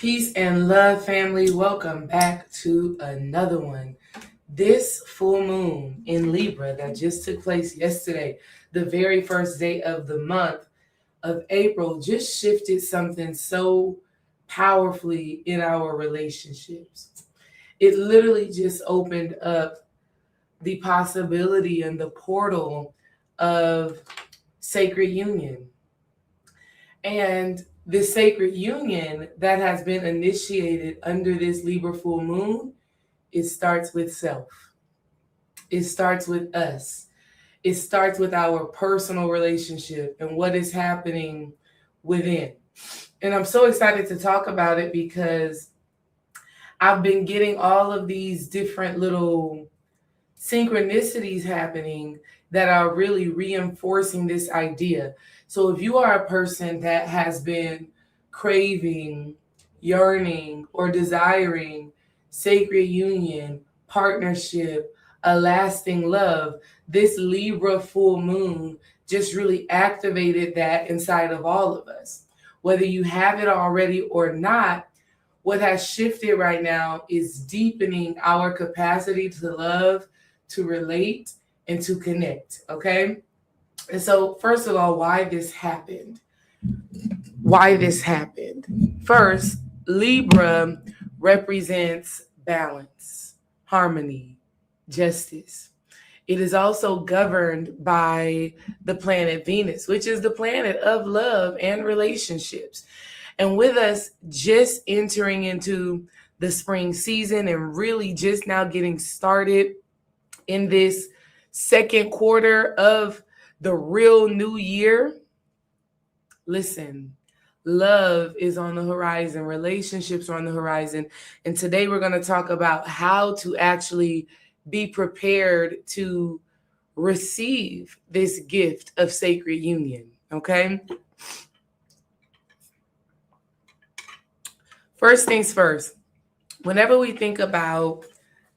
Peace and love, family. Welcome back to another one. This full moon in Libra that just took place yesterday, the very first day of the month of April, just shifted something so powerfully in our relationships. It literally just opened up the possibility and the portal of sacred union. And this sacred union that has been initiated under this Libra full moon, it starts with self. It starts with us. It starts with our personal relationship and what is happening within. And I'm so excited to talk about it because I've been getting all of these different little synchronicities happening that are really reinforcing this idea. So if you are a person that has been craving, yearning, or desiring sacred union, partnership, a lasting love, this Libra full moon just really activated that inside of all of us. Whether you have it already or not, what has shifted right now is deepening our capacity to love, to relate, and to connect. Okay. And so, first of all, why this happened? Why this happened? First, Libra represents balance, harmony, justice. It is also governed by the planet Venus, which is the planet of love and relationships. And with us just entering into the spring season and really just now getting started in this second quarter of the real new year, listen, love is on the horizon, relationships are on the horizon. And today we're going to talk about how to actually be prepared to receive this gift of sacred union. Okay. First things first, whenever we think about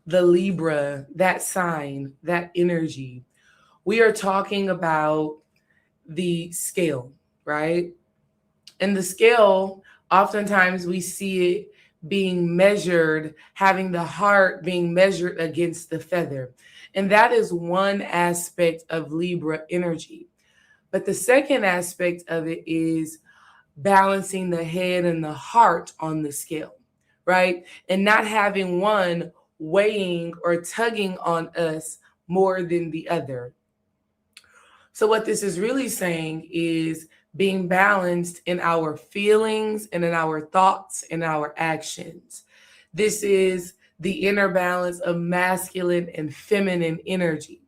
the Libra, that sign, that energy, we are talking about the scale, right? And the scale, oftentimes we see it being measured, having the heart being measured against the feather. And that is one aspect of Libra energy. But the second aspect of it is balancing the head and the heart on the scale, right? And not having one weighing or tugging on us more than the other. So, what this is really saying is being balanced in our feelings and in our thoughts and our actions. This is the inner balance of masculine and feminine energy.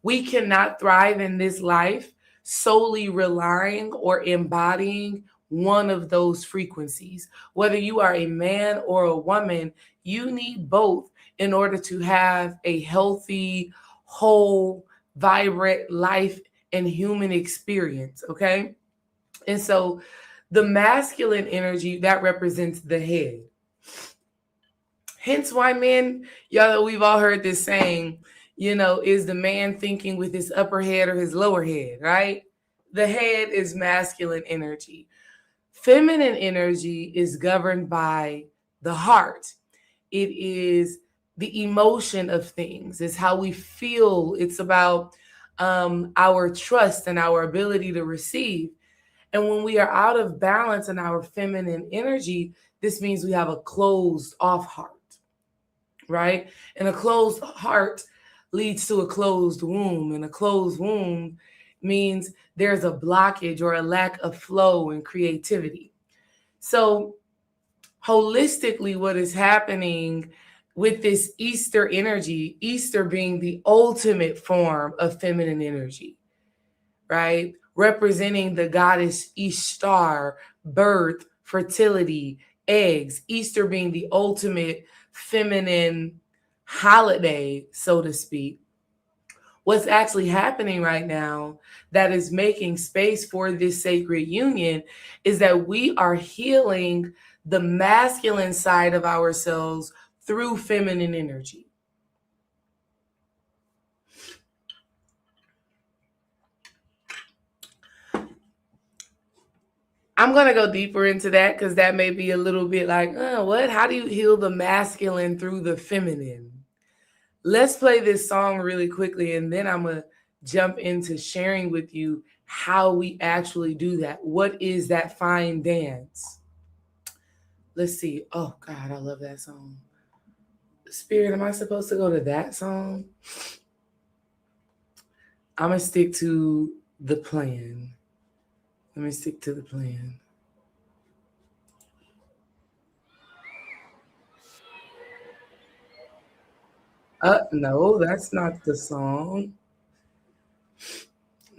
We cannot thrive in this life solely relying or embodying one of those frequencies. Whether you are a man or a woman, you need both in order to have a healthy, whole, vibrant life and human experience. Okay. And so the masculine energy that represents the head. Hence why men, y'all, we've all heard this saying, is the man thinking with his upper head or his lower head, right? The head is masculine energy. Feminine energy is governed by the heart. It is the emotion of things. It's how we feel. It's about our trust and our ability to receive. And when we are out of balance in our feminine energy, this means we have a closed off heart, right? And a closed heart leads to a closed womb. And a closed womb means there's a blockage or a lack of flow and creativity. So, holistically, what is happening with this Easter energy, Easter being the ultimate form of feminine energy, right? Representing the goddess Ishtar, birth, fertility, eggs, Easter being the ultimate feminine holiday, so to speak. What's actually happening right now that is making space for this sacred union is that we are healing the masculine side of ourselves through feminine energy. I'm going to go deeper into that because that may be a little bit like, what? How do you heal the masculine through the feminine? Let's play this song really quickly, and then I'm going to jump into sharing with you how we actually do that. What is that fine dance? Let's see. Oh, God, I love that song. Spirit, am I supposed to go to that song? I'm going to stick to the plan. Let me stick to the plan. No, that's not the song.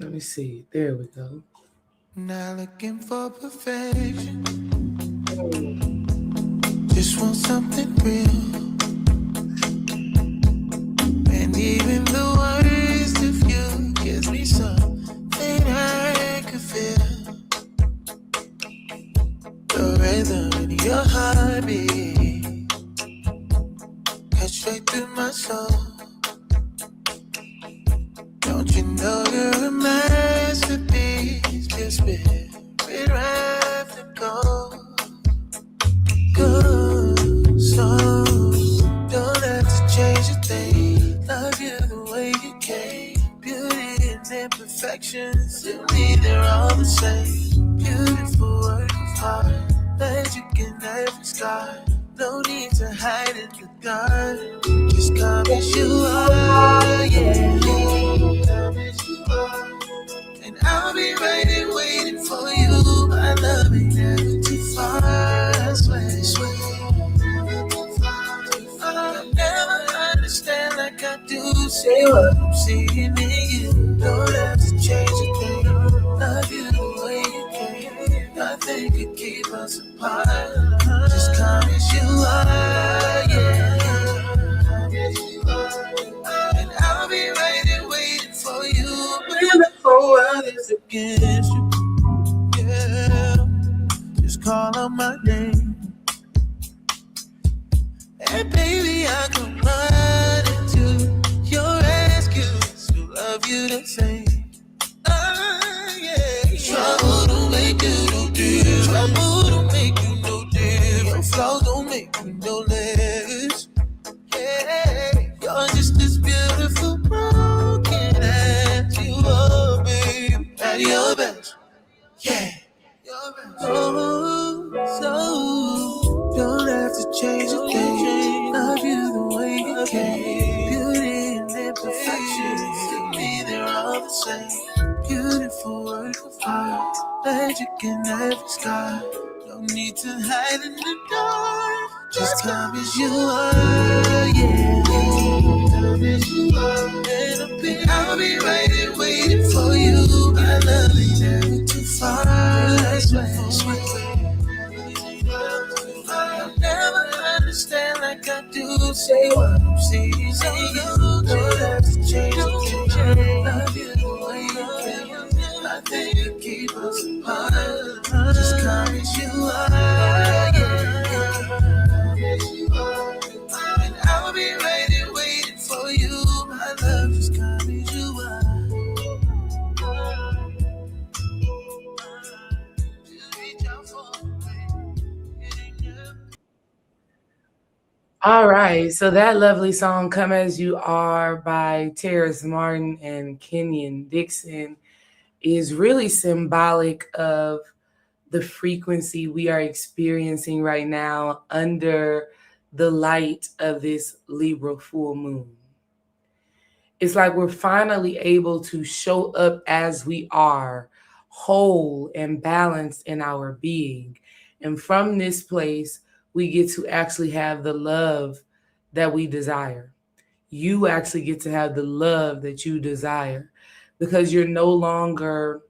Let me see. There we go. Not looking for perfection, Oh. just want something real. And even the worst of you gives me something I can feel. The rhythm in your heartbeat cuts straight through my soul. Don't you know you're a masterpiece? Just spirit wrapped in gold. Good soul, don't have to change a thing. Love you the way you came. Beauty and imperfections, to me they're all the same. Beautiful work of art, magic in every sky. No need to hide in the dark. Just come as you are, yeah. Come as you are. And I'll be right here waiting for you. My love ain't never too far, I swear. I'll never understand like I do. Say what I'm seeing in you. Don't have to change a thing. Love you the way you came. Nothing could keep us apart. Just come as you are, yeah. Come as you are. And I'll be right here waiting for you. When the whole world is against you, yeah. Just call out my name. And baby, I come running to your rescue. Still love you the same. Yeah. Trouble don't make you no deal. Trouble don't make you no deal. Your flaws don't make you no less. Yeah. You're just as beautiful, broken as you are, baby. At your best. Yeah. Oh, so don't have to change a thing. Love you the way you came. Beauty and imperfections, to me they're all the same. Beautiful work of art, magic in every sky. No need to hide in the dark. Just come as you are, yeah. Come as you are, and I'll be right here waiting for you. My love ain't never too far. I swear. I'll never understand like I do. Say what I'm seeing. Say you don't have to change it. Love you the way you can. Nothing can keep us apart. Just come as you are, yeah. As you are. And I'll be right here waiting for you. My love, just come as you are. All right. So that lovely song, Come As You Are by Terrace Martin and Kenyon Dixon, is really symbolic of the frequency we are experiencing right now under the light of this Libra full moon. It's like we're finally able to show up as we are, whole and balanced in our being. And from this place, we get to actually have the love that we desire. You actually get to have the love that you desire because you're no longer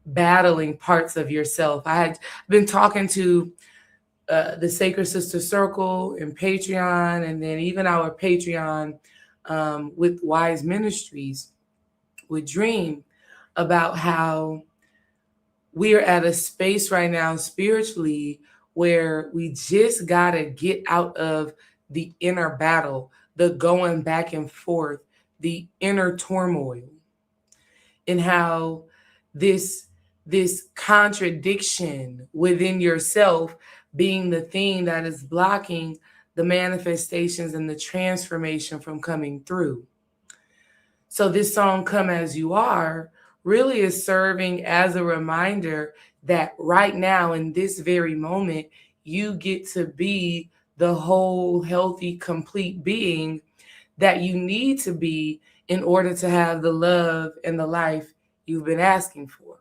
battling parts of yourself. I had been talking to the Sacred Sister Circle and Patreon, and then even our Patreon with Wise Ministries, with Dream, about how we are at a space right now spiritually where we just got to get out of the inner battle, the going back and forth, the inner turmoil, and how this this contradiction within yourself being the thing that is blocking the manifestations and the transformation from coming through. So this song, Come As You Are, really is serving as a reminder that right now in this very moment, you get to be the whole, healthy, complete being that you need to be in order to have the love and the life you've been asking for,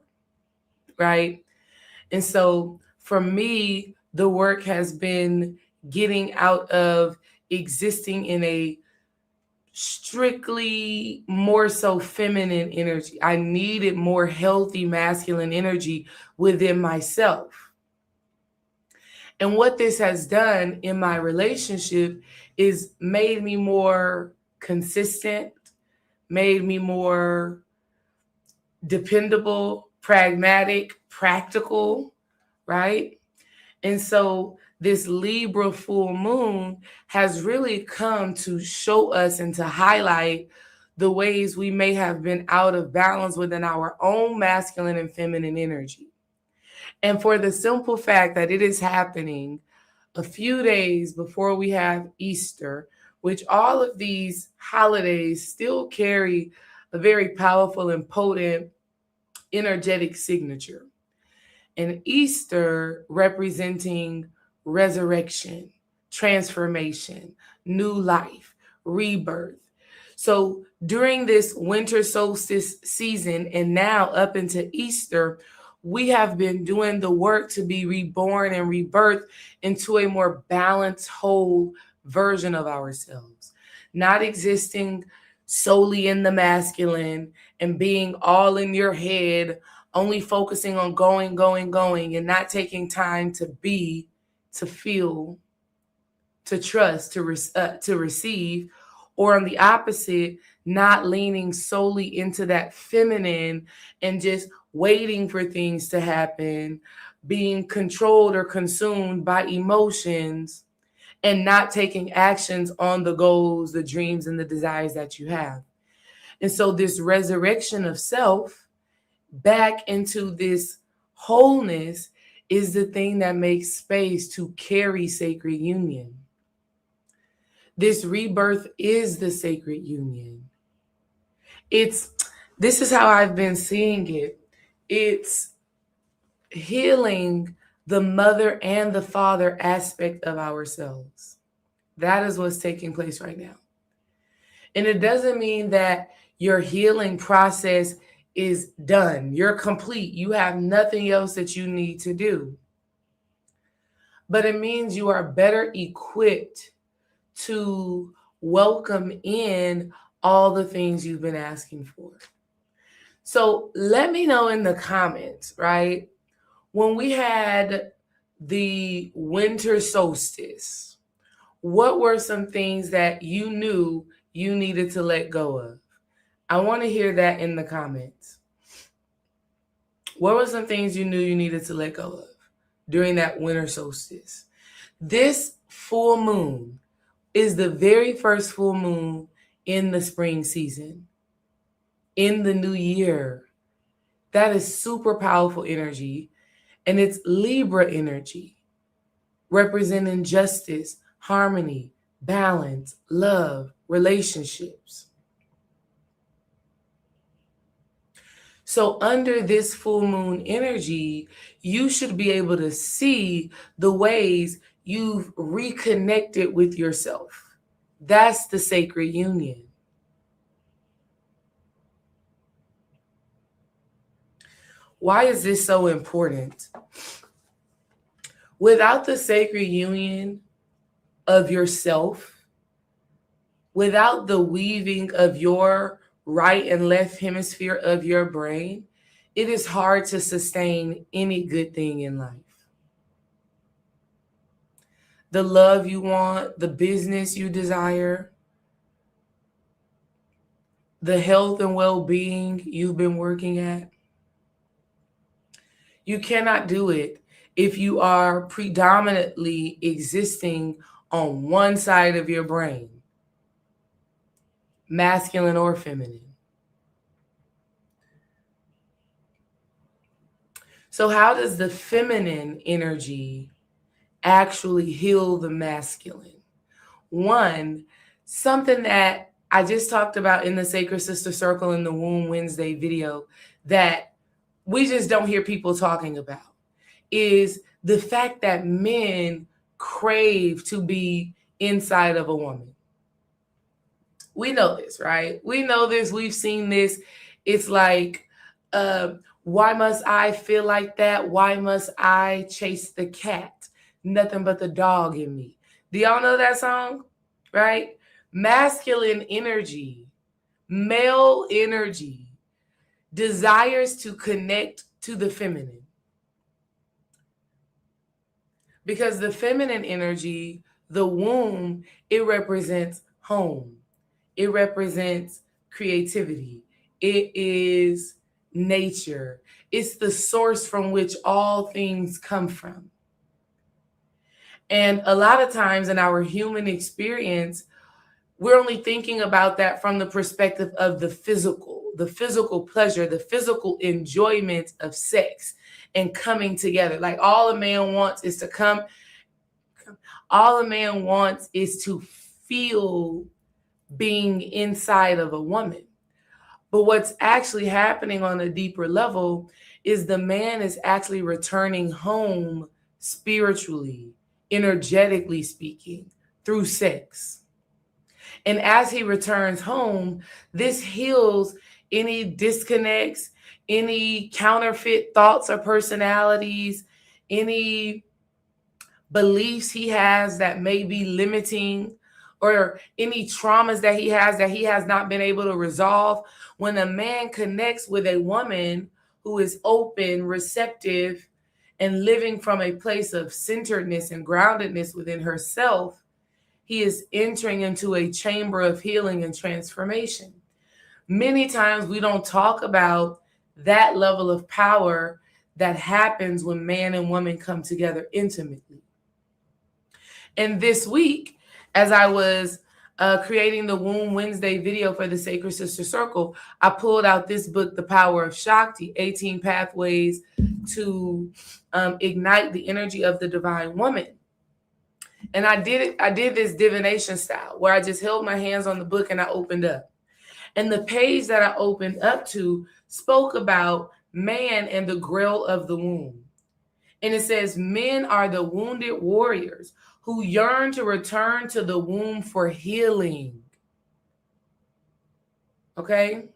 right? And so for me, the work has been getting out of existing in a strictly more so feminine energy. I needed more healthy masculine energy within myself. And what this has done in my relationship is made me more consistent, made me more dependable, pragmatic, practical, right? And so this Libra full moon has really come to show us and to highlight the ways we may have been out of balance within our own masculine and feminine energy. And for the simple fact that it is happening a few days before we have Easter, which all of these holidays still carry a very powerful and potent energetic signature. And Easter representing resurrection, transformation, new life, rebirth. So during this winter solstice season and now up into Easter, we have been doing the work to be reborn and rebirthed into a more balanced, whole version of ourselves, not existing solely in the masculine and being all in your head, only focusing on going, going, going, and not taking time to be, to feel, to trust, to receive, or on the opposite, not leaning solely into that feminine and just waiting for things to happen, being controlled or consumed by emotions, and not taking actions on the goals, the dreams, and the desires that you have. And so, this resurrection of self back into this wholeness is the thing that makes space to carry sacred union. This rebirth is the sacred union. This is how I've been seeing it. It's healing the mother and the father aspect of ourselves. That is what's taking place right now. And it doesn't mean that your healing process is done. You're complete. You have nothing else that you need to do. But it means you are better equipped to welcome in all the things you've been asking for. So let me know in the comments, right? When we had the winter solstice, what were some things that you knew you needed to let go of? I want to hear that in the comments. What were some things you knew you needed to let go of during that winter solstice? This full moon is the very first full moon in the spring season, in the new year. That is super powerful energy. And it's Libra energy, representing justice, harmony, balance, love, relationships. So under this full moon energy, you should be able to see the ways you've reconnected with yourself. That's the sacred union. Why is this so important? Without the sacred union of yourself, without the weaving of your right and left hemisphere of your brain, it is hard to sustain any good thing in life. The love you want, the business you desire, the health and well-being you've been working at. You cannot do it if you are predominantly existing on one side of your brain, masculine or feminine. So how does the feminine energy actually heal the masculine? One, something that I just talked about in the Sacred Sister Circle in the Womb Wednesday video that we just don't hear people talking about is the fact that men crave to be inside of a woman. We know this, right? We know this. We've seen this. It's like, why must I feel like that? Why must I chase the cat? Nothing but the dog in me. Do y'all know that song? Right? Masculine energy, male energy desires to connect to the feminine. Because the feminine energy, the womb, it represents home. It represents creativity. It is nature. It's the source from which all things come from. And a lot of times in our human experience, we're only thinking about that from the perspective of the physical pleasure, the physical enjoyment of sex and coming together. Like all a man wants is to come. All a man wants is to feel being inside of a woman. But what's actually happening on a deeper level is the man is actually returning home spiritually, energetically speaking, through sex. And as he returns home, this heals any disconnects, any counterfeit thoughts or personalities, any beliefs he has that may be limiting, or any traumas that he has not been able to resolve. When a man connects with a woman who is open, receptive, and living from a place of centeredness and groundedness within herself, he is entering into a chamber of healing and transformation. Many times we don't talk about that level of power that happens when man and woman come together intimately. And this week, as I was creating the Womb Wednesday video for the Sacred Sister Circle, I pulled out this book, The Power of Shakti, 18 Pathways to Ignite the Energy of the Divine Woman. And I did this divination style where I just held my hands on the book and I opened up. And the page that I opened up to spoke about man and the grail of the womb. And it says, men are the wounded warriors who yearn to return to the womb for healing. Okay?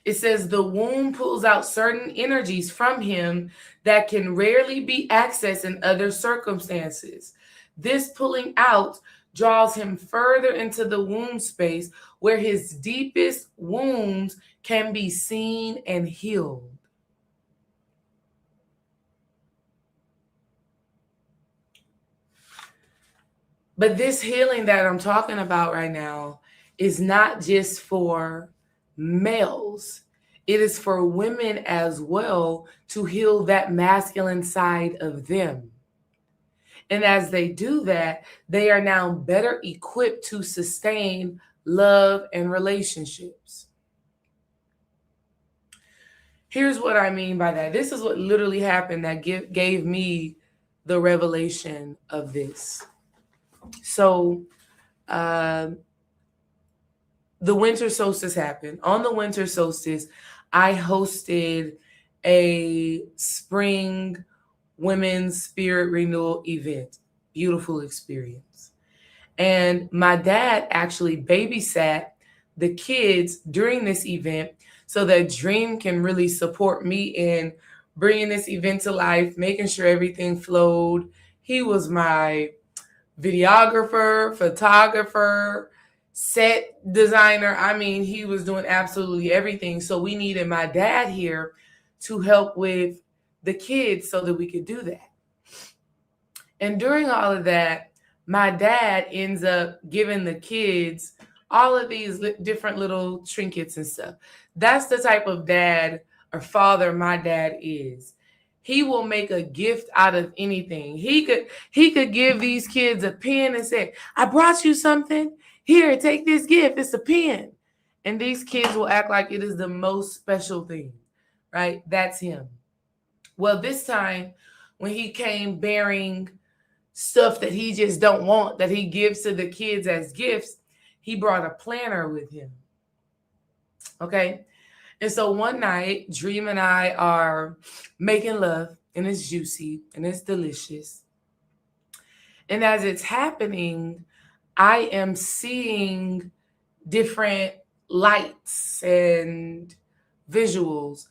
It says the womb pulls out certain energies from him that can rarely be accessed in other circumstances. This pulling out draws him further into the womb space where his deepest wounds can be seen and healed. But this healing that I'm talking about right now is not just for males. It is for women as well to heal that masculine side of them. And as they do that, they are now better equipped to sustain love and relationships. Here's what I mean by that. This is what literally happened that gave me the revelation of this. So the winter solstice happened. On the winter solstice, I hosted a spring women's spirit renewal event. Beautiful experience. And my dad actually babysat the kids during this event so that Dream can really support me in bringing this event to life, making sure everything flowed. He was my videographer, photographer, set designer. I mean, he was doing absolutely everything. So we needed my dad here to help with the kids so that we could do that. And during all of that, my dad ends up giving the kids all of these different little trinkets and stuff. That's the type of dad or father my dad is. He will make a gift out of anything. He could give these kids a pen and say, I brought you something. Here, take this gift. It's a pen. And these kids will act like it is the most special thing, right? That's him. Well, this time when he came bearing stuff that he just don't want, that he gives to the kids as gifts, he brought a planner with him. Okay. And so one night, Dream and I are making love, and it's juicy and it's delicious. And as it's happening, I am seeing different lights and visuals.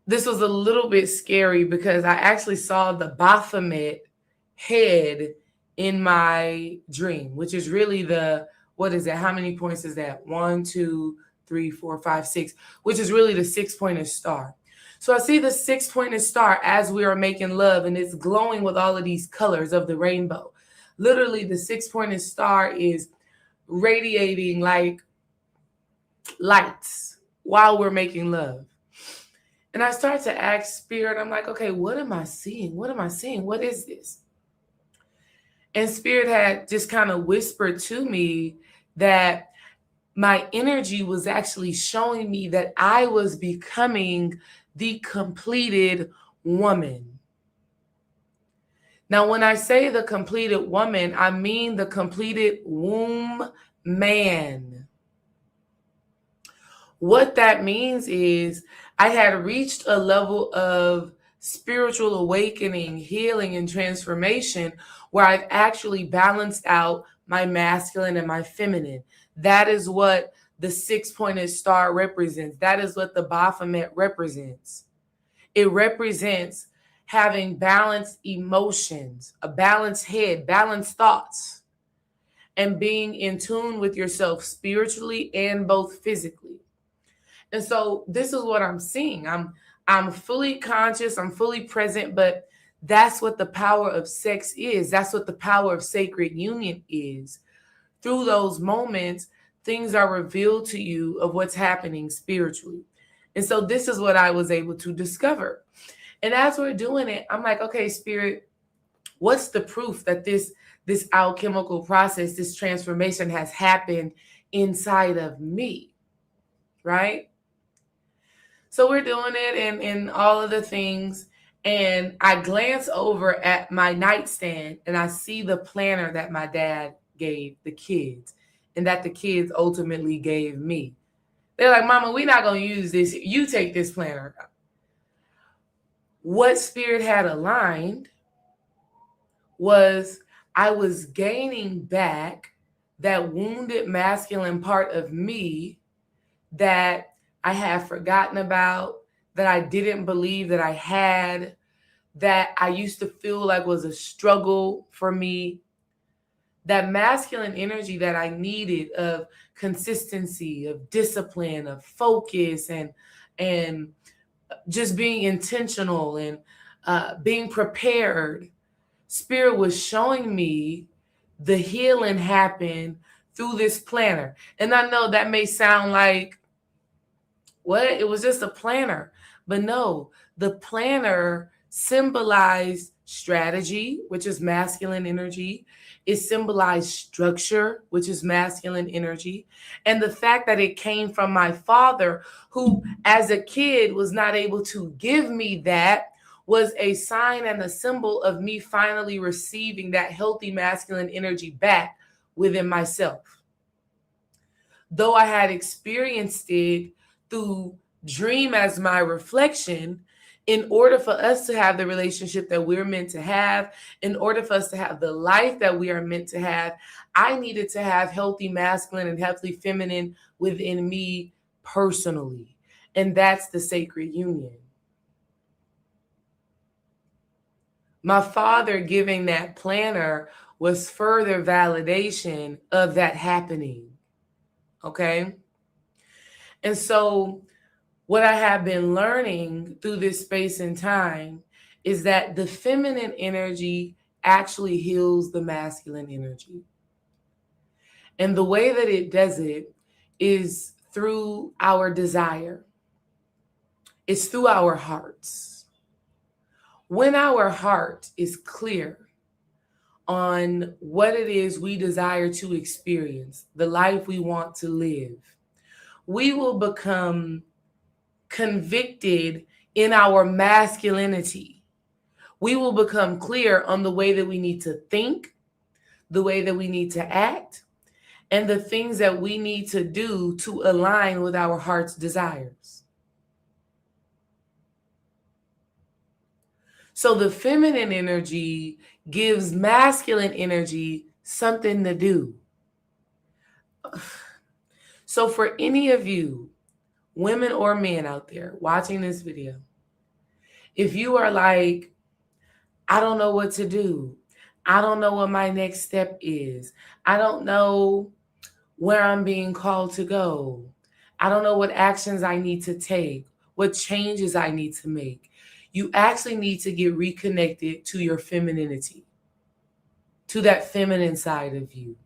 This was a little bit scary because I actually saw the Baphomet head in my dream, which is really what is that? How many points is that? 1, 2, 3, 4, 5, 6, which is really the 6-pointed star. So I see the 6-pointed star as we are making love, and it's glowing with all of these colors of the rainbow. Literally, the 6-pointed star is radiating like lights while we're making love. And I start to ask Spirit, I'm like, okay, what am I seeing? What am I seeing? What is this? And Spirit had just kind of whispered to me that my energy was actually showing me that I was becoming the completed woman. Now, when I say the completed woman, I mean the completed womb man. What that means is I had reached a level of spiritual awakening, healing, and transformation where I've actually balanced out my masculine and my feminine. That is what the 6-pointed star represents. That is what the Baphomet represents. It represents having balanced emotions, a balanced head, balanced thoughts, and being in tune with yourself spiritually and both physically. And so this is what I'm seeing. I'm fully conscious, I'm fully present, but that's what the power of sex is. That's what the power of sacred union is. Through those moments, things are revealed to you of what's happening spiritually. And so this is what I was able to discover. And as we're doing it, I'm like, okay, Spirit, what's the proof that this alchemical process, this transformation has happened inside of me, right? So we're doing it and all of the things. And I glance over at my nightstand and I see the planner that my dad gave the kids and that the kids ultimately gave me. They're like, Mama, we're not going to use this. You take this planner. What Spirit had aligned was I was gaining back that wounded masculine part of me that I had forgotten about, that I didn't believe that I had, that I used to feel like was a struggle for me. That masculine energy that I needed of consistency, of discipline, of focus, and just being intentional and being prepared. Spirit was showing me the healing happen through this planner. And I know that may sound like, what? It was just a planner. But no, the planner symbolized strategy, which is masculine energy. It symbolized structure, which is masculine energy. And the fact that it came from my father, who as a kid was not able to give me that, was a sign and a symbol of me finally receiving that healthy masculine energy back within myself. Though I had experienced it through dream as my reflection, in order for us to have the relationship that we're meant to have, in order for us to have the life that we are meant to have, I needed to have healthy masculine and healthy feminine within me personally. And that's the sacred union. My father giving that planner was further validation of that happening. Okay? And so what I have been learning through this space and time is that the feminine energy actually heals the masculine energy. And the way that it does it is through our desire. It's through our hearts. When our heart is clear on what it is we desire to experience, the life we want to live, we will become convicted in our masculinity. We will become clear on the way that we need to think, the way that we need to act, and the things that we need to do to align with our heart's desires. So the feminine energy gives masculine energy something to do. So for any of you, women or men out there watching this video, if you are like, I don't know what to do, I don't know what my next step is, I don't know where I'm being called to go, I don't know what actions I need to take, what changes I need to make, you actually need to get reconnected to your femininity, to that feminine side of you,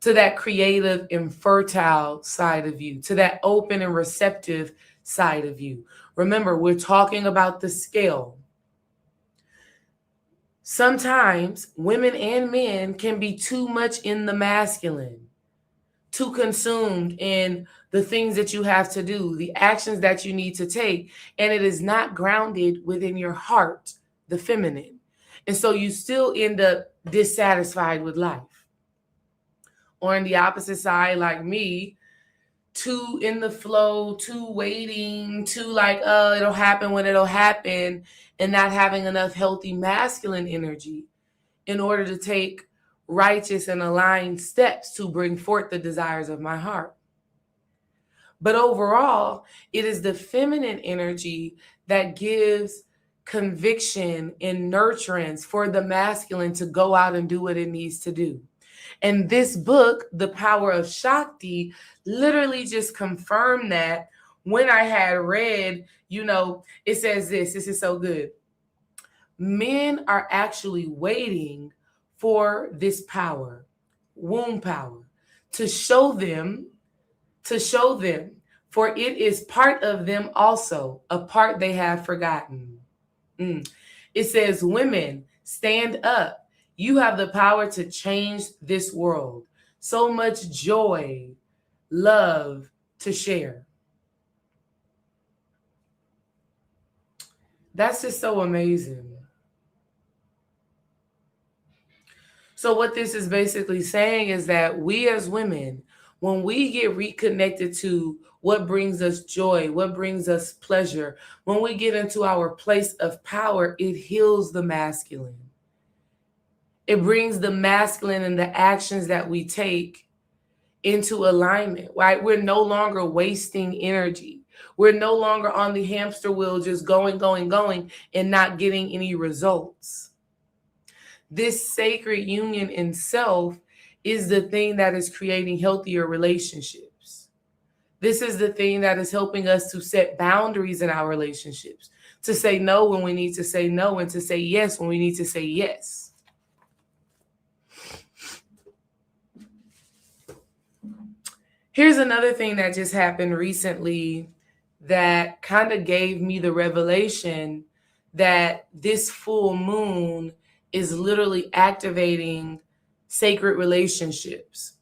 to that creative and fertile side of you, to that open and receptive side of you. Remember, we're talking about the scale. Sometimes women and men can be too much in the masculine, too consumed in the things that you have to do, the actions that you need to take, and it is not grounded within your heart, the feminine. And so you still end up dissatisfied with life. Or on the opposite side, like me, too in the flow, too waiting, too like, oh, it'll happen when it'll happen, and not having enough healthy masculine energy in order to take righteous and aligned steps to bring forth the desires of my heart. But overall, it is the feminine energy that gives conviction and nurturance for the masculine to go out and do what it needs to do. And this book, The Power of Shakti, literally just confirmed that when I had read, it says this is so good. Men are actually waiting for this power, womb power, to show them, for it is part of them also, a part they have forgotten. It says, women, stand up. You have the power to change this world. So much joy, love to share. That's just so amazing. So what this is basically saying is that we as women, when we get reconnected to what brings us joy, what brings us pleasure, when we get into our place of power, it heals the masculine. It brings the masculine and the actions that we take into alignment, right? We're no longer wasting energy. We're no longer on the hamster wheel just going, and not getting any results. This sacred union in self is the thing that is creating healthier relationships. This is the thing that is helping us to set boundaries in our relationships, to say no when we need to say no, and to say yes when we need to say yes. Here's another thing that just happened recently that kind of gave me the revelation that this full moon is literally activating sacred relationships.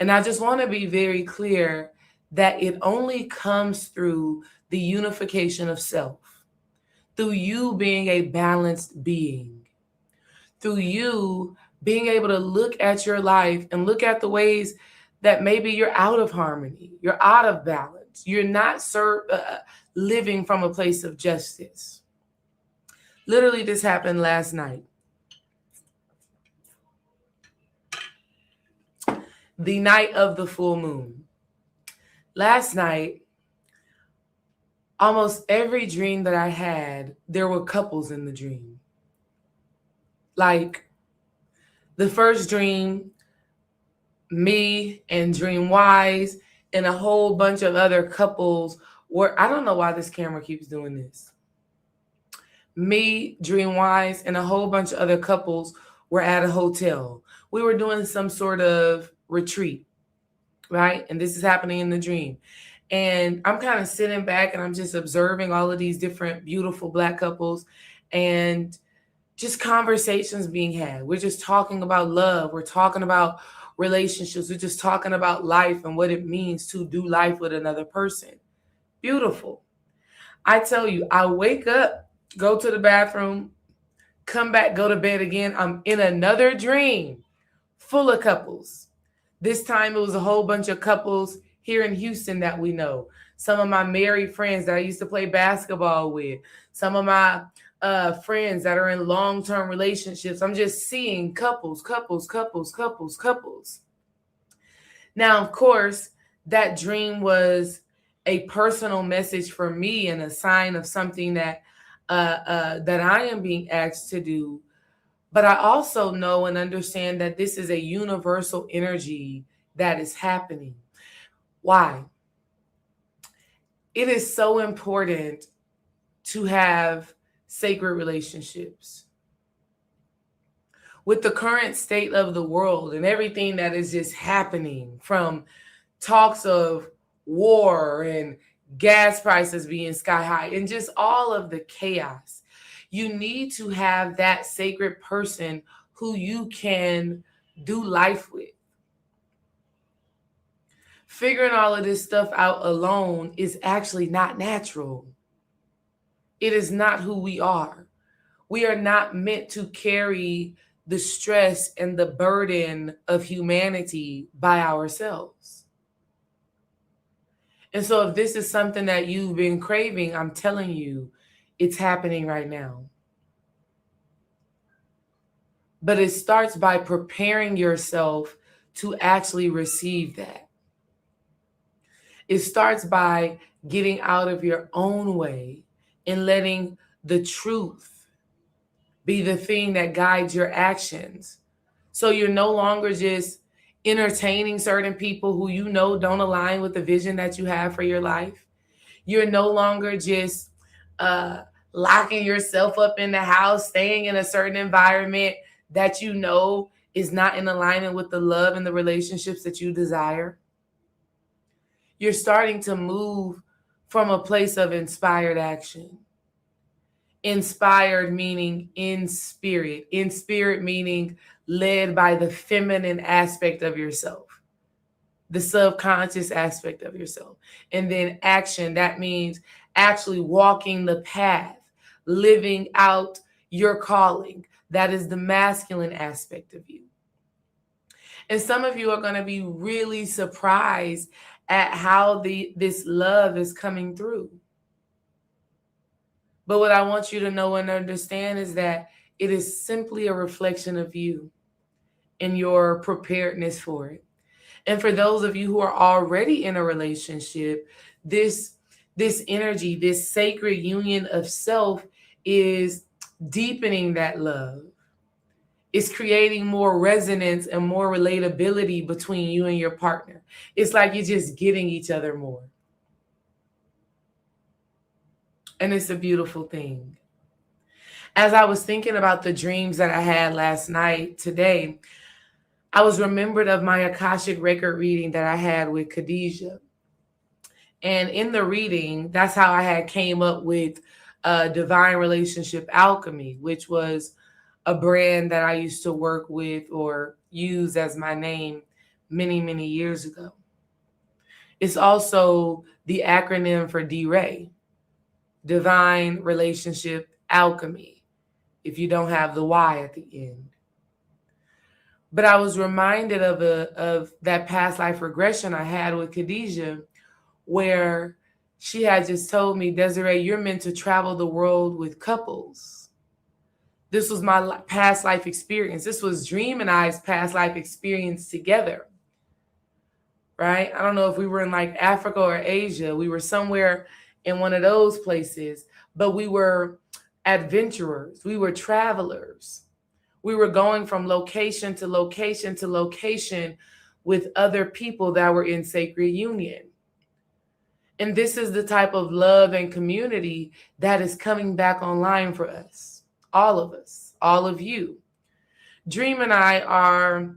And I just want to be very clear that it only comes through the unification of self, through you being a balanced being, through you being able to look at your life and look at the ways that maybe you're out of harmony, you're out of balance, you're not living from a place of justice. Literally, this happened last night. The night of the full moon. Last night, almost every dream that I had, there were couples in the dream. Like the first dream, me and Dream Wise and a whole bunch of other couples were, I don't know why this camera keeps doing this. Me, Dream Wise, and a whole bunch of other couples were at a hotel. We were doing some sort of retreat, right? And this is happening in the dream. And I'm kind of sitting back and I'm just observing all of these different beautiful Black couples and just conversations being had. We're just talking about love. We're talking about relationships. We're just talking about life and what it means to do life with another person. Beautiful. I tell you, I wake up, go to the bathroom, come back, go to bed again. I'm in another dream full of couples. This time it was a whole bunch of couples here in Houston that we know. Some of my married friends that I used to play basketball with. Some of my friends that are in long-term relationships. I'm just seeing couples, couples, couples, couples, couples. Now, of course, that dream was a personal message for me and a sign of something that I am being asked to do. But I also know and understand that this is a universal energy that is happening. Why? It is so important to have sacred relationships. With the current state of the world and everything that is just happening, from talks of war and gas prices being sky high and just all of the chaos, you need to have that sacred person who you can do life with. Figuring all of this stuff out alone is actually not natural. It is not who we are. We are not meant to carry the stress and the burden of humanity by ourselves. And so if this is something that you've been craving, I'm telling you, it's happening right now. But it starts by preparing yourself to actually receive that. It starts by getting out of your own way and letting the truth be the thing that guides your actions. So you're no longer just entertaining certain people who you know don't align with the vision that you have for your life. You're no longer just locking yourself up in the house, staying in a certain environment that you know is not in alignment with the love and the relationships that you desire. You're starting to move from a place of inspired action. Inspired meaning in spirit meaning led by the feminine aspect of yourself, the subconscious aspect of yourself. And then action, that means actually walking the path, living out your calling. That is the masculine aspect of you. And some of you are going to be really surprised at how this love is coming through. But what I want you to know and understand is that it is simply a reflection of you and your preparedness for it. And for those of you who are already in a relationship, this energy, this sacred union of self is deepening that love. It's creating more resonance and more relatability between you and your partner. It's like you're just getting each other more. And it's a beautiful thing. As I was thinking about the dreams that I had last night, today, I was remembered of my Akashic record reading that I had with Khadijah. And in the reading, that's how I had came up with Divine Relationship Alchemy, which was a brand that I used to work with or use as my name many, many years ago. It's also the acronym for D-Ray, Divine Relationship Alchemy, if you don't have the Y at the end. But I was reminded of that past life regression I had with Khadijah, where she had just told me, Desiree, you're meant to travel the world with couples. This was my past life experience. This was Dream and I's past life experience together, right? I don't know if we were in like Africa or Asia. We were somewhere in one of those places, but we were adventurers. We were travelers. We were going from location to location to location with other people that were in sacred union. And this is the type of love and community that is coming back online for us, all of us, all of you. Dream and I are,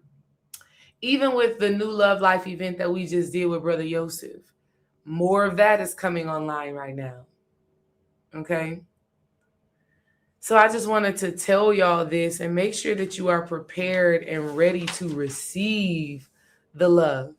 even with the new Love Life event that we just did with Brother Yosef, more of that is coming online right now. Okay? So I just wanted to tell y'all this and make sure that you are prepared and ready to receive the love.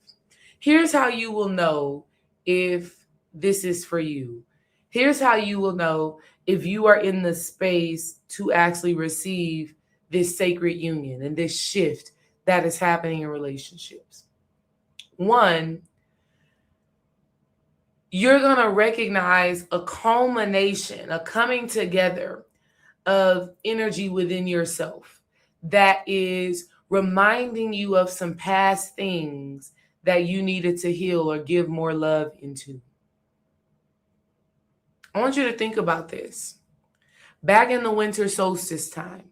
Here's how you will know if this is for you. Here's how you will know if you are in the space to actually receive this sacred union and this shift that is happening in relationships. One, you're going to recognize a culmination, a coming together of energy within yourself that is reminding you of some past things that you needed to heal or give more love into. I want you to think about this. Back in the winter solstice time,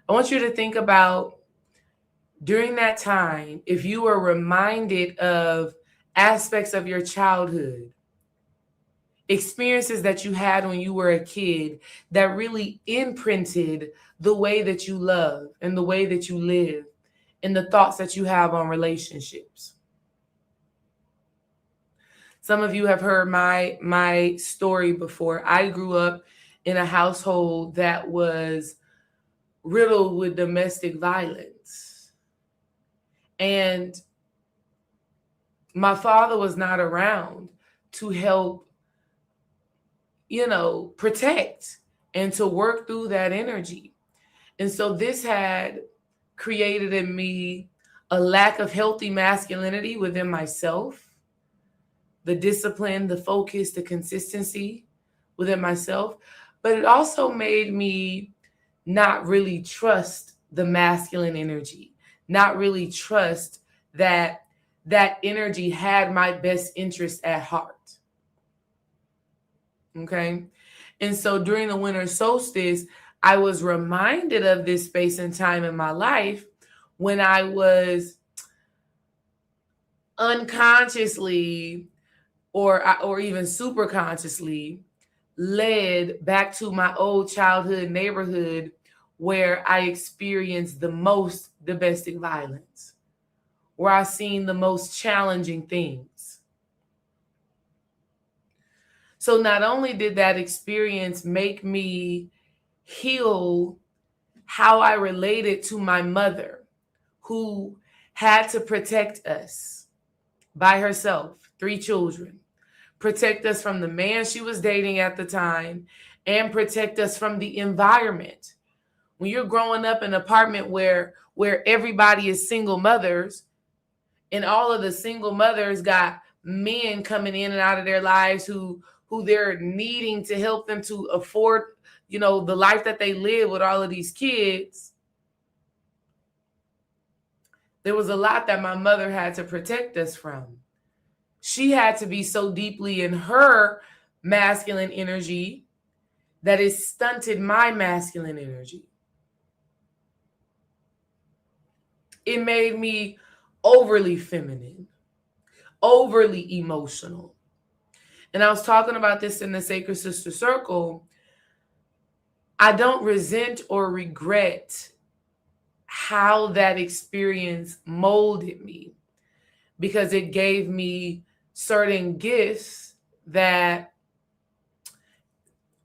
I want you to think about during that time, if you were reminded of aspects of your childhood, experiences that you had when you were a kid that really imprinted the way that you love and the way that you live and the thoughts that you have on relationships. Some of you have heard my story before. I grew up in a household that was riddled with domestic violence. And my father was not around to help, protect and to work through that energy. And so this had created in me a lack of healthy masculinity within myself, the discipline, the focus, the consistency within myself. But it also made me not really trust the masculine energy, not really trust that energy had my best interest at heart. Okay. And so during the winter solstice, I was reminded of this space and time in my life when I was unconsciously or even super consciously led back to my old childhood neighborhood where I experienced the most domestic violence, where I seen the most challenging things. So not only did that experience make me heal how I related to my mother, who had to protect us by herself, 3 children, protect us from the man she was dating at the time, and protect us from the environment. When you're growing up in an apartment where everybody is single mothers, and all of the single mothers got men coming in and out of their lives who they're needing to help them to afford, the life that they live with all of these kids. There was a lot that my mother had to protect us from. She had to be so deeply in her masculine energy that it stunted my masculine energy. It made me overly feminine, overly emotional. And I was talking about this in the Sacred Sister Circle. I don't resent or regret how that experience molded me, because it gave me certain gifts that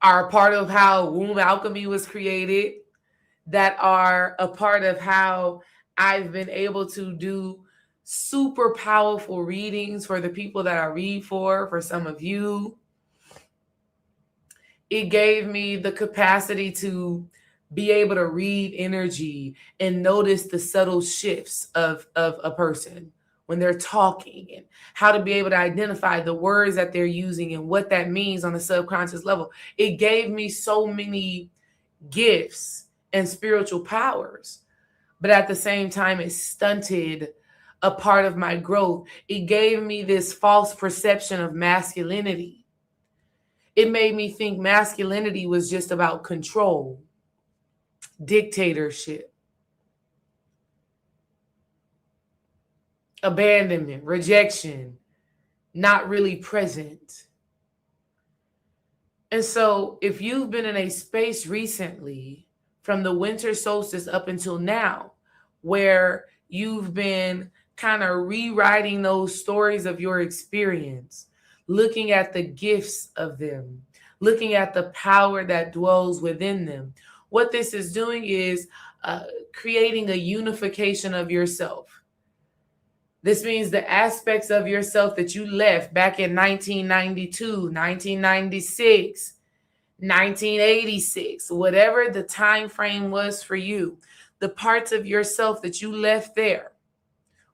are a part of how womb alchemy was created, that are a part of how I've been able to do super powerful readings for the people that I read for some of you. It gave me the capacity to be able to read energy and notice the subtle shifts of a person when they're talking, and how to be able to identify the words that they're using and what that means on a subconscious level. It gave me so many gifts and spiritual powers, but at the same time, it stunted a part of my growth. It gave me this false perception of masculinity. It made me think masculinity was just about control, dictatorship, abandonment, rejection, not really present. And so if you've been in a space recently from the winter solstice up until now, where you've been kind of rewriting those stories of your experience, looking at the gifts of them, looking at the power that dwells within them, what this is doing is creating a unification of yourself. This means the aspects of yourself that you left back in 1992, 1996, 1986, whatever the time frame was for you, the parts of yourself that you left there,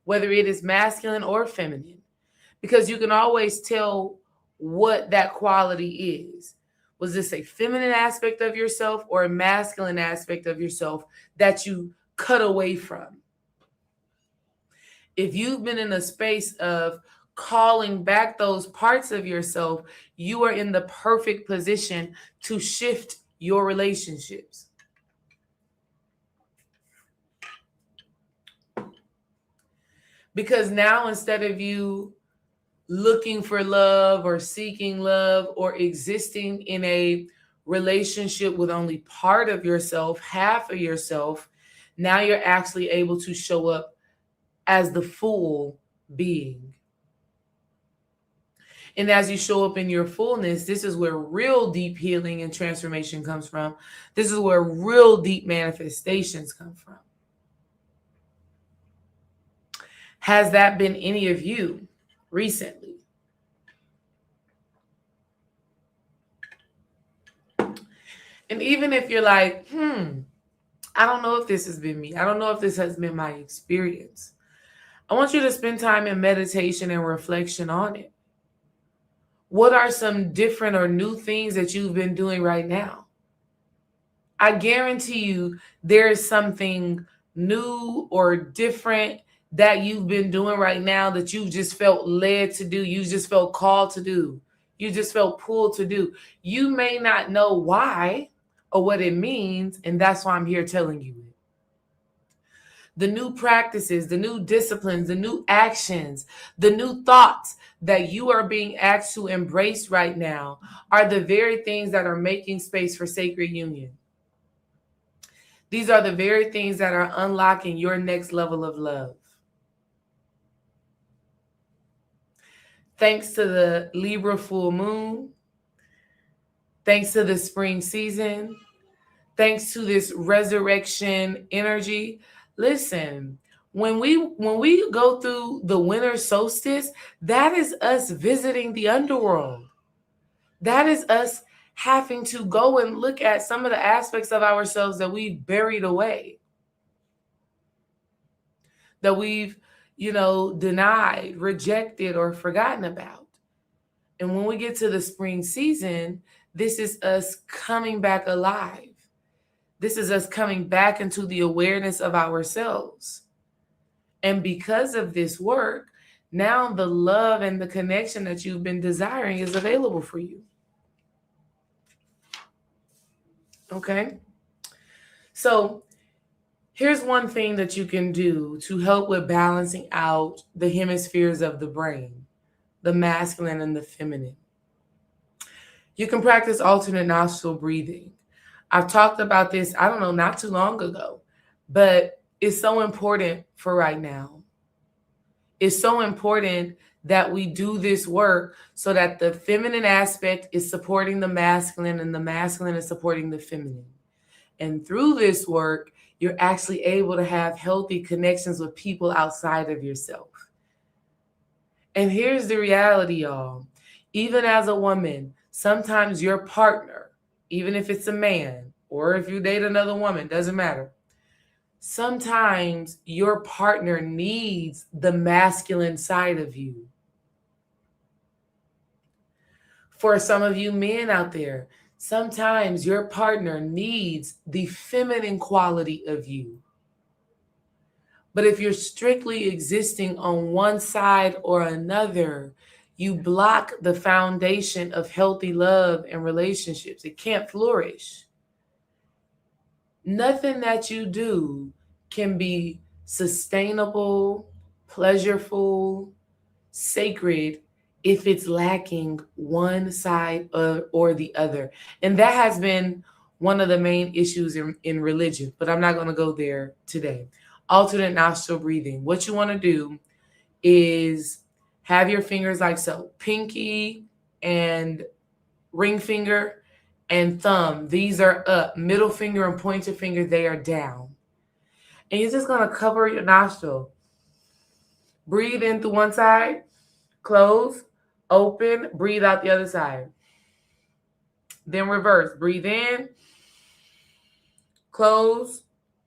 whether it is masculine or feminine, because you can always tell what that quality is. Was this a feminine aspect of yourself or a masculine aspect of yourself that you cut away from? If you've been in a space of calling back those parts of yourself, you are in the perfect position to shift your relationships. Because now, instead of you looking for love or seeking love or existing in a relationship with only part of yourself, half of yourself, now you're actually able to show up as the full being. And as you show up in your fullness, this is where real deep healing and transformation comes from. This is where real deep manifestations come from. Has that been any of you recently? And even if you're like, I don't know if this has been me. I don't know if this has been my experience. I want you to spend time in meditation and reflection on it. What are some different or new things that you've been doing right now? I guarantee you there is something new or different that you've been doing right now that you just felt led to do. You just felt called to do. You just felt pulled to do. You may not know why or what it means, and that's why I'm here telling you it. The new practices, the new disciplines, the new actions, the new thoughts that you are being asked to embrace right now are the very things that are making space for sacred union. These are the very things that are unlocking your next level of love. Thanks to the Libra Full Moon, thanks to the spring season, thanks to this resurrection energy. Listen, when we go through the winter solstice, that is us visiting the underworld. That is us having to go and look at some of the aspects of ourselves that we've buried away, that we've, denied, rejected, or forgotten about. And when we get to the spring season, this is us coming back alive. This is us coming back into the awareness of ourselves. And because of this work, now the love and the connection that you've been desiring is available for you. Okay? So here's one thing that you can do to help with balancing out the hemispheres of the brain, the masculine and the feminine. You can practice alternate nostril breathing. I've talked about this, not too long ago, but it's so important for right now. It's so important that we do this work so that the feminine aspect is supporting the masculine and the masculine is supporting the feminine. And through this work, you're actually able to have healthy connections with people outside of yourself. And here's the reality, y'all. Even as a woman, sometimes your partner, even if it's a man or if you date another woman, doesn't matter. Sometimes your partner needs the masculine side of you. For some of you men out there, sometimes your partner needs the feminine quality of you. But if you're strictly existing on one side or another, you block the foundation of healthy love and relationships. It can't flourish. Nothing that you do can be sustainable, pleasureful, sacred if it's lacking one side or the other. And that has been one of the main issues in religion, but I'm not going to go there today. Alternate nostril breathing. What you want to do is have your fingers like so. Pinky and ring finger and thumb, these are up. Middle finger and pointer finger, they are down. And you're just going to cover your nostril Breathe in through one side, close, open, breathe out the other side. Then reverse. Breathe in, close,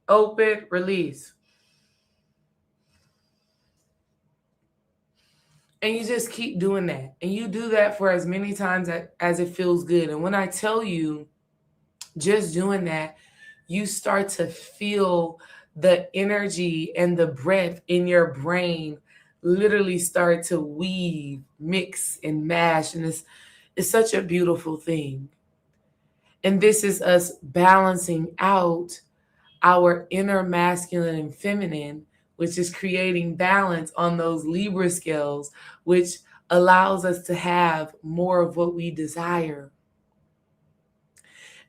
open, release. And you just keep doing that. And you do that for as many times as it feels good. And when I tell you, just doing that, you start to feel the energy and the breath in your brain literally start to weave, mix, and mash. And it's such a beautiful thing. And this is us balancing out our inner masculine and feminine, which is creating balance on those Libra scales, which allows us to have more of what we desire.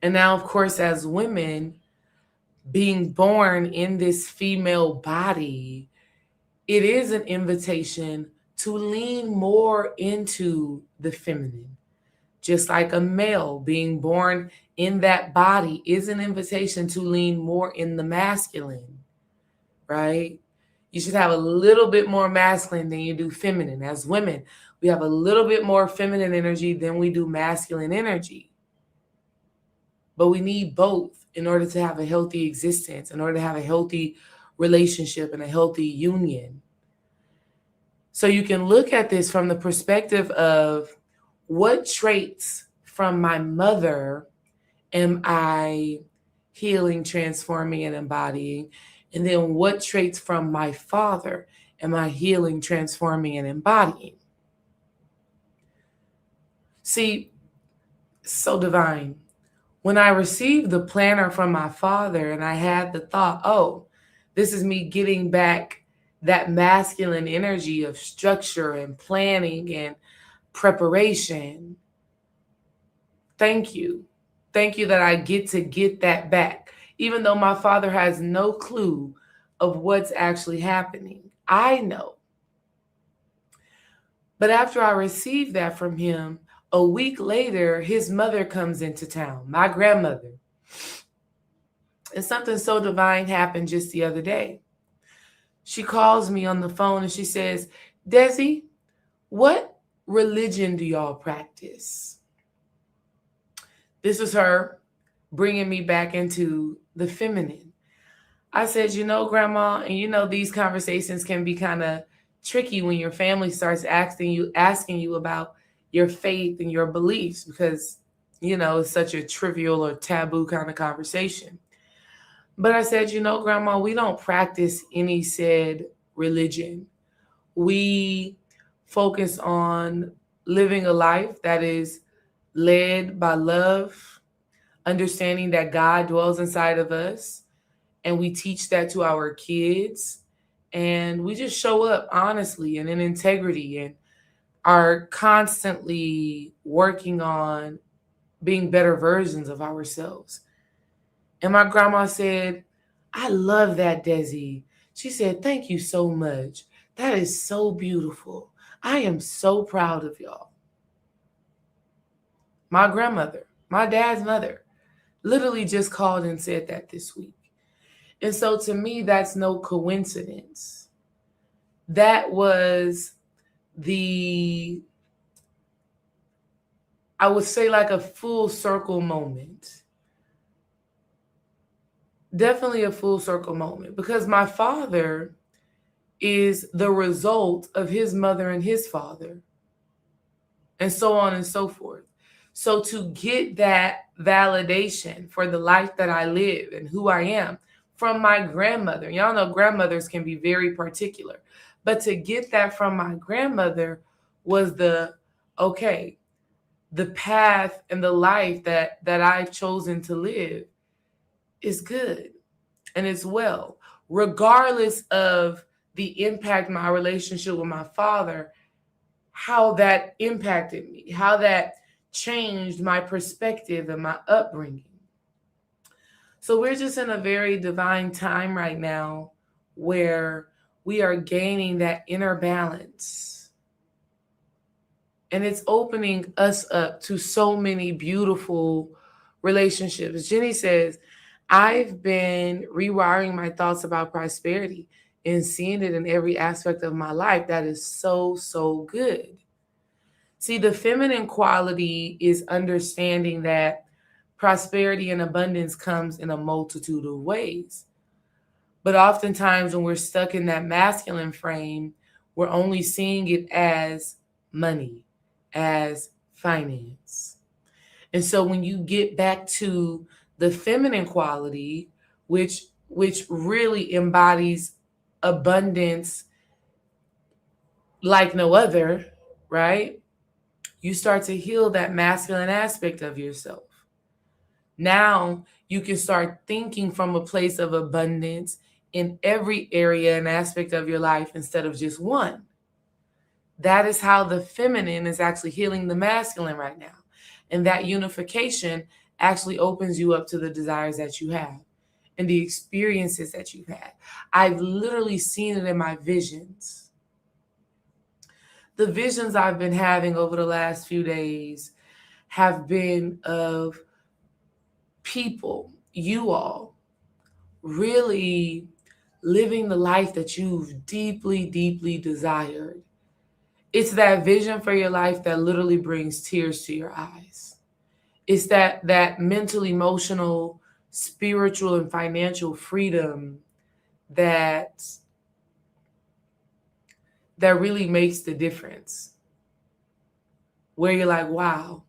And now, of course, as women, being born in this female body, it is an invitation to lean more into the feminine. Just like a male being born in that body is an invitation to lean more in the masculine, right? You should have a little bit more masculine than you do feminine. As women, we have a little bit more feminine energy than we do masculine energy. But we need both in order to have a healthy existence, in order to have a healthy relationship and a healthy union. So you can look at this from the perspective of what traits from my mother am I healing, transforming, and embodying? And then what traits from my father am I healing, transforming, and embodying? See, so divine. When I received the planner from my father and I had the thought, oh, this is me getting back that masculine energy of structure and planning and preparation. Thank you. Thank you that I get that back. Even though my father has no clue of what's actually happening, I know. But after I received that from him, a week later, his mother comes into town, my grandmother. And something so divine happened just the other day. She calls me on the phone and she says, Desi, what religion do y'all practice? This is her bringing me back into the feminine. I said, Grandma, and these conversations can be kind of tricky when your family starts asking you about your faith and your beliefs because, it's such a trivial or taboo kind of conversation. But I said, Grandma, we don't practice any said religion. We focus on living a life that is led by love, understanding that God dwells inside of us, and we teach that to our kids. And we just show up honestly and in integrity and are constantly working on being better versions of ourselves. And my grandma said, I love that, Desi. She said, thank you so much. That is so beautiful. I am so proud of y'all. My grandmother, my dad's mother, literally just called and said that this week. And so to me, that's no coincidence. That was I would say like a full circle moment. Definitely a full circle moment because my father is the result of his mother and his father, and so on and so forth. So to get that validation for the life that I live and who I am from my grandmother, y'all know grandmothers can be very particular, but to get that from my grandmother was the path and the life that I've chosen to live is good and it's well, regardless of the impact my relationship with my father, how that impacted me, how that changed my perspective and my upbringing. So we're just in a very divine time right now where we are gaining that inner balance. And it's opening us up to so many beautiful relationships. Jenny says, I've been rewiring my thoughts about prosperity and seeing it in every aspect of my life. That is so, so good. See, the feminine quality is understanding that prosperity and abundance comes in a multitude of ways. But oftentimes, when we're stuck in that masculine frame, we're only seeing it as money, as finance. And so when you get back to the feminine quality, which which really embodies abundance like no other, right? You start to heal that masculine aspect of yourself. Now you can start thinking from a place of abundance in every area and aspect of your life instead of just one. That is how the feminine is actually healing the masculine right now. And that unification actually opens you up to the desires that you have and the experiences that you've had. I've literally seen it in my visions. The visions I've been having over the last few days have been of people, you all, really living the life that you've deeply, deeply desired. It's that vision for your life that literally brings tears to your eyes. It's that mental, emotional, spiritual, and financial freedom that that really makes the difference. Where you're like, wow,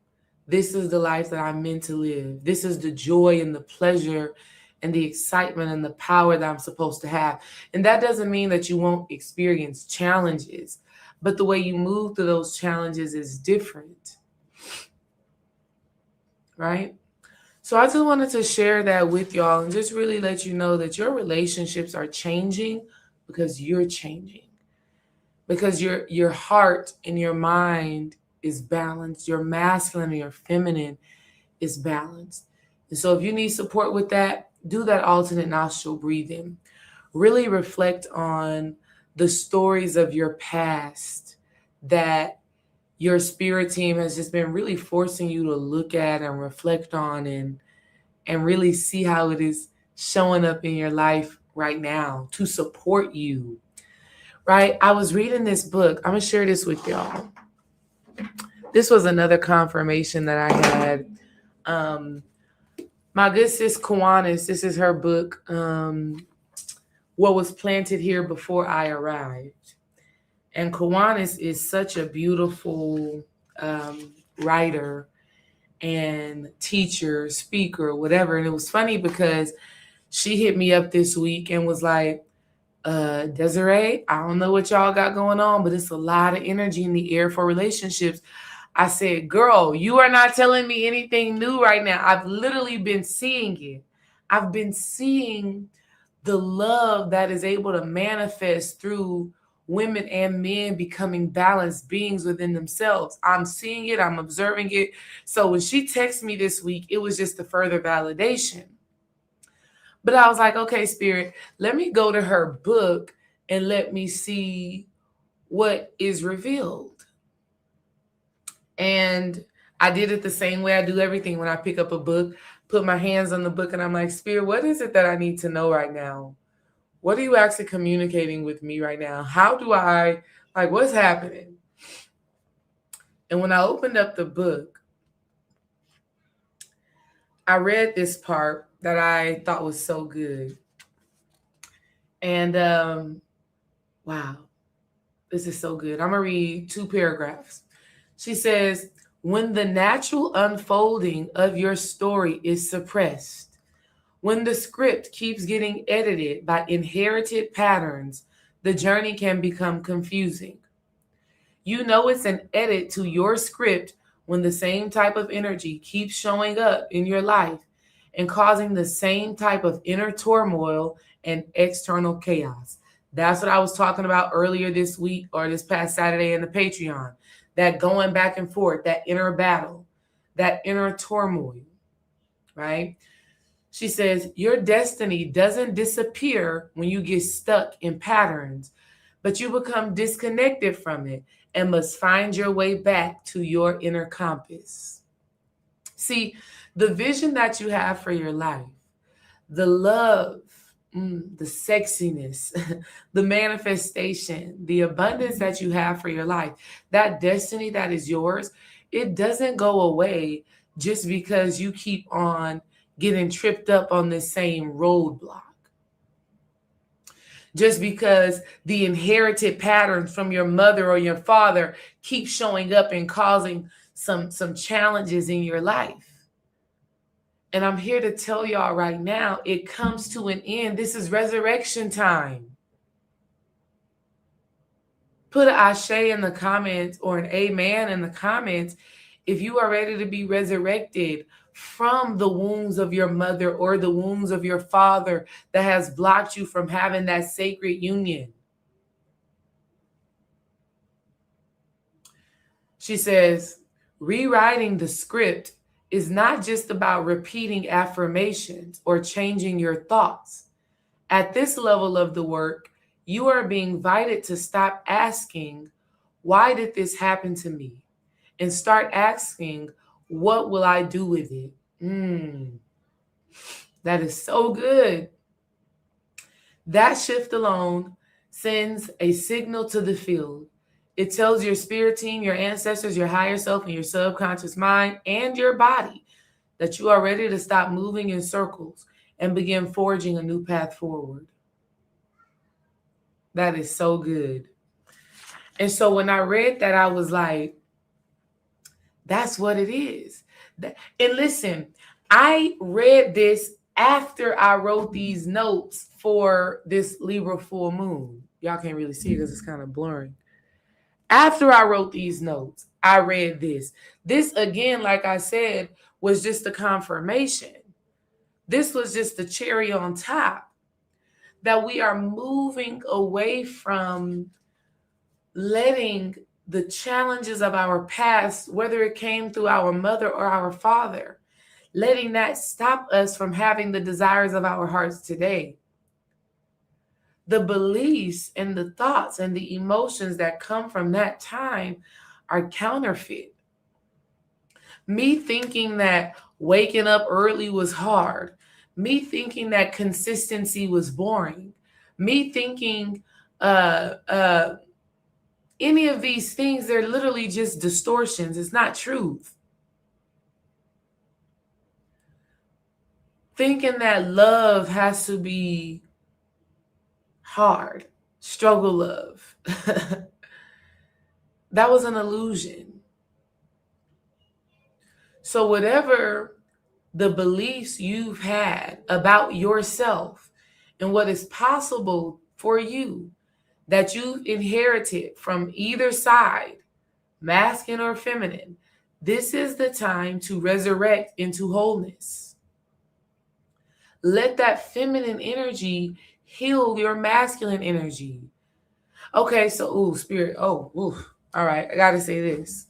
this is the life that I'm meant to live. This is the joy and the pleasure and the excitement and the power that I'm supposed to have. And that doesn't mean that you won't experience challenges, but the way you move through those challenges is different, right? So I just wanted to share that with y'all and just really let you know that your relationships are changing because you're changing. Because your heart and your mind is balanced. Your masculine and your feminine is balanced. And so if you need support with that, do that alternate nostril breathing. Really reflect on the stories of your past that your spirit team has just been really forcing you to look at and reflect on and really see how it is showing up in your life right now to support you. Right? I was reading this book. I'm going to share this with y'all. This was another confirmation that I had. My good sis Kiwanis, this is her book, What Was Planted Here Before I Arrived. And Kiwanis is such a beautiful writer and teacher, speaker, whatever. And it was funny because she hit me up this week and was like, Desiree, I don't know what y'all got going on, but it's a lot of energy in the air for relationships. I said, girl, you are not telling me anything new right now. I've literally been seeing it. I've been seeing the love that is able to manifest through women and men becoming balanced beings within themselves. I'm seeing it. I'm observing it. So when she texted me this week, it was just a further validation. But I was like, okay, Spirit, let me go to her book and let me see what is revealed. And I did it the same way I do everything when I pick up a book, put my hands on the book, and I'm like, Spirit, what is it that I need to know right now? What are you actually communicating with me right now? How do I, like, what's happening? And when I opened up the book, I read this part that I thought was so good. And wow, this is so good. I'm going to read 2 paragraphs. She says, when the natural unfolding of your story is suppressed, when the script keeps getting edited by inherited patterns, the journey can become confusing. You know it's an edit to your script when the same type of energy keeps showing up in your life and causing the same type of inner turmoil and external chaos. That's what I was talking about earlier this week or this past Saturday in the Patreon. That going back and forth, that inner battle, that inner turmoil, right? She says, your destiny doesn't disappear when you get stuck in patterns, but you become disconnected from it and must find your way back to your inner compass. See, the vision that you have for your life, the love the sexiness, the manifestation, the abundance that you have for your life, that destiny that is yours, it doesn't go away just because you keep on getting tripped up on the same roadblock. Just because the inherited patterns from your mother or your father keep showing up and causing some challenges in your life. And I'm here to tell y'all right now, it comes to an end. This is resurrection time. Put an ashe in the comments or an amen in the comments if you are ready to be resurrected from the wounds of your mother or the wounds of your father that has blocked you from having that sacred union. She says, rewriting the script is not just about repeating affirmations or changing your thoughts. At this level of the work, you are being invited to stop asking, why did this happen to me? And start asking, what will I do with it? That is so good. That shift alone sends a signal to the field. It tells your spirit team, your ancestors, your higher self, and your subconscious mind, and your body that you are ready to stop moving in circles and begin forging a new path forward. That is so good. And so when I read that, I was like, that's what it is. And listen, I read this after I wrote these notes for this Libra Full Moon. Y'all can't really see it because it's kind of blurring. After I wrote these notes, I read this. This, again, like I said, was just a confirmation. This was just the cherry on top that we are moving away from letting the challenges of our past, whether it came through our mother or our father, letting that stop us from having the desires of our hearts today. The beliefs and the thoughts and the emotions that come from that time are counterfeit. Me thinking that waking up early was hard. Me thinking that consistency was boring. Me thinking any of these things, they're literally just distortions. It's not truth. Thinking that love has to be hard, struggle love. That was an illusion. So whatever the beliefs you've had about yourself and what is possible for you that you've inherited from either side, masculine or feminine, this is the time to resurrect into wholeness. Let that feminine energy heal your masculine energy. Okay, so, spirit, all right, I gotta say this.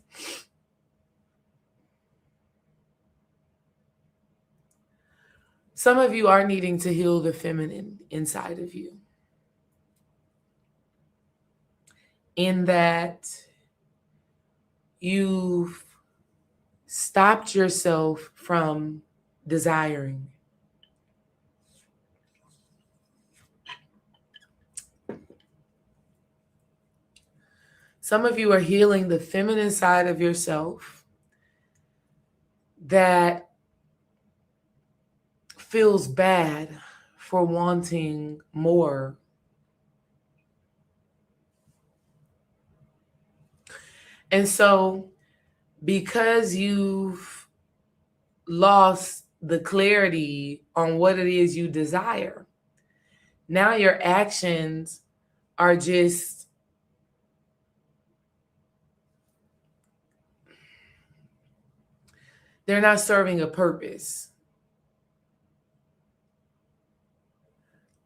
Some of you are needing to heal the feminine inside of you. In that you've stopped yourself from desiring. Some of you are healing the feminine side of yourself that feels bad for wanting more. And so, because you've lost the clarity on what it is you desire, now your actions are just they're not serving a purpose.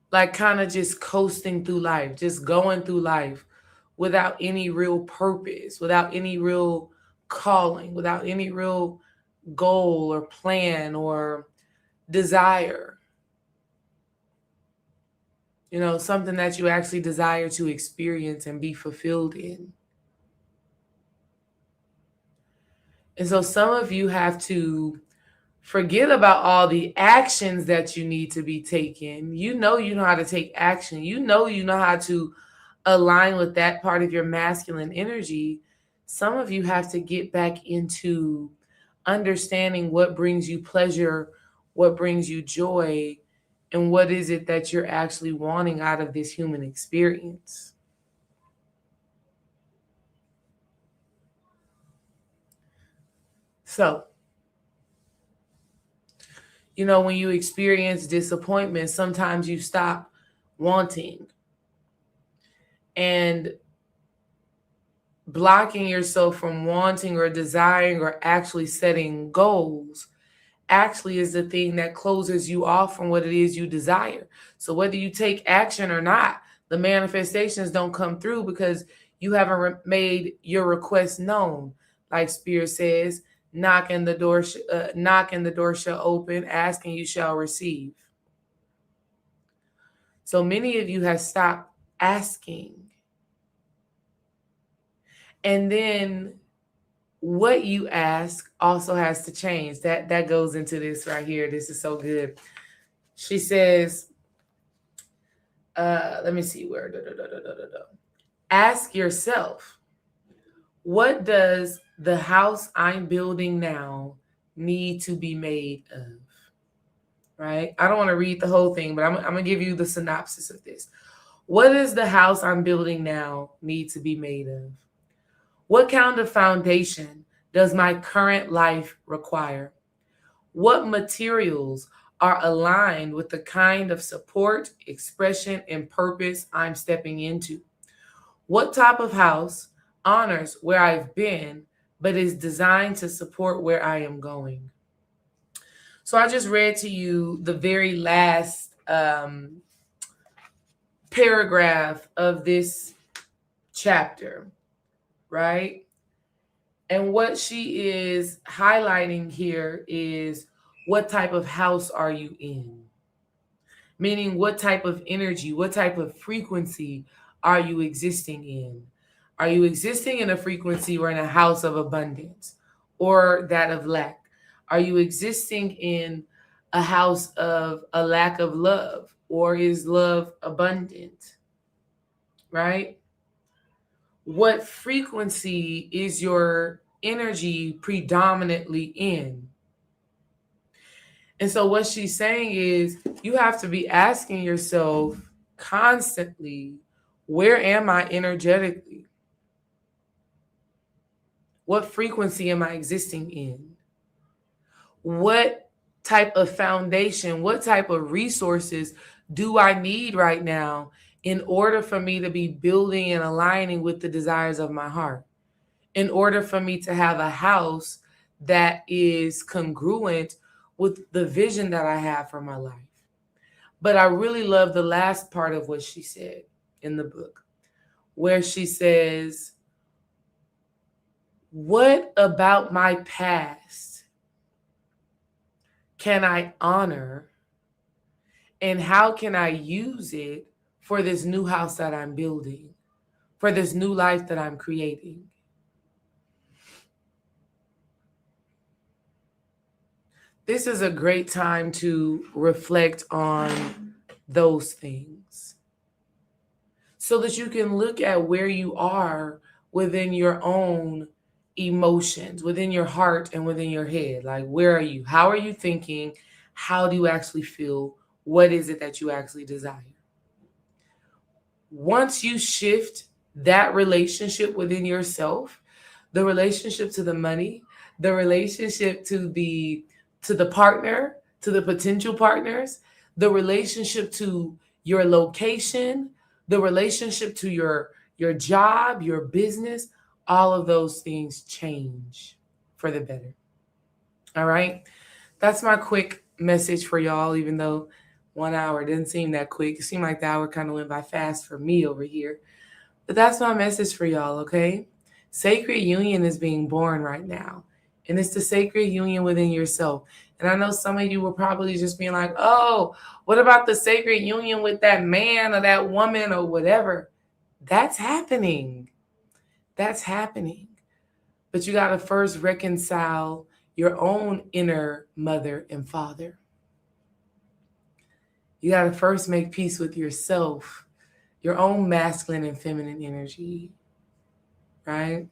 Like kind of just coasting through life, just going through life without any real purpose, without any real calling, without any real goal or plan or desire. You know, something that you actually desire to experience and be fulfilled in. And so some of you have to Forget about all the actions that you need to be taken. You know how to take action. You know how to align with that part of your masculine energy. Some of you have to get back into understanding what brings you pleasure, what brings you joy, and what is it that you're actually wanting out of this human experience. So, when you experience disappointment, sometimes you stop wanting, and blocking yourself from wanting or desiring or actually setting goals actually is the thing that closes you off from what it is you desire. So whether you take action or not, the manifestations don't come through because you haven't made your request known. Like Spirit says, knock and the door shall open, ask and you shall receive. So many of you have stopped asking. And then what you ask also has to change. That goes into this right here. This is so good. She says, let me see where. Ask yourself, what does the house I'm building now need to be made of? Right? I don't want to read the whole thing, but I'm going to give you the synopsis of this. What does the house I'm building now need to be made of? What kind of foundation does my current life require? What materials are aligned with the kind of support, expression, and purpose I'm stepping into? What type of house honors where I've been, but is designed to support where I am going? So I just read to you the very last paragraph of this chapter, right? And what she is highlighting here is, what type of house are you in? Meaning, what type of energy, what type of frequency are you existing in? Are you existing in a frequency or in a house of abundance or that of lack? Are you existing in a house of a lack of love, or is love abundant? Right? What frequency is your energy predominantly in? And so what she's saying is, you have to be asking yourself constantly, where am I energetically? What frequency am I existing in? What type of foundation, what type of resources do I need right now in order for me to be building and aligning with the desires of my heart? In order for me to have a house that is congruent with the vision that I have for my life. But I really love the last part of what she said in the book, where she says, what about my past can I honor, and how can I use it for this new house that I'm building, for this new life that I'm creating? This is a great time to reflect on those things so that you can look at where you are within your own emotions, within your heart and within your head. Like, where are you? How are you thinking? How do you actually feel? What is it that you actually desire? Once you shift that relationship within yourself, the relationship to the money, the relationship to the partner, to the potential partners, the relationship to your location, the relationship to your job, your business, all of those things change for the better. All right? That's my quick message for y'all, even though 1 hour didn't seem that quick. It seemed like the hour kind of went by fast for me over here. But that's my message for y'all, okay? Sacred union is being born right now. And it's the sacred union within yourself. And I know some of you were probably just being like, oh, what about the sacred union with that man or that woman or whatever? That's happening. That's happening. But you got to first reconcile your own inner mother and father. You got to first make peace with yourself, your own masculine and feminine energy, right?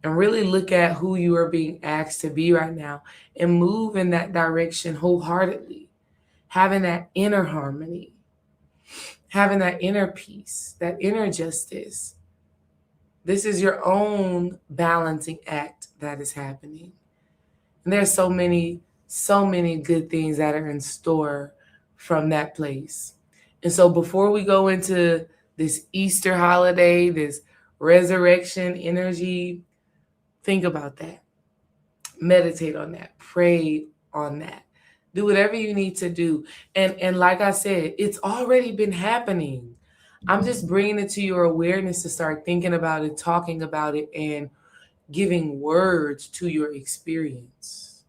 And really look at who you are being asked to be right now and move in that direction wholeheartedly, having that inner harmony, having that inner peace, that inner justice. This is your own balancing act that is happening. And there's so many good things that are in store from that place. And so before we go into this Easter holiday, this resurrection energy, think about that. Meditate on that. Pray on that. Do whatever you need to do. And like I said, it's already been happening. I'm just bringing it to your awareness to start thinking about it, talking about it, and giving words to your experience.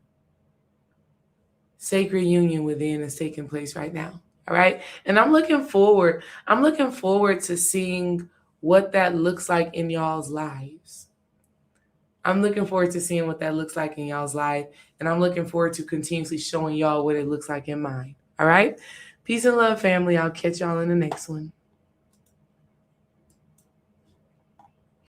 Sacred union within is taking place right now. All right. And I'm looking forward to seeing what that looks like in y'all's lives. I'm looking forward to seeing what that looks like in y'all's life. And I'm looking forward to continuously showing y'all what it looks like in mine. All right. Peace and love, family. I'll catch y'all in the next one.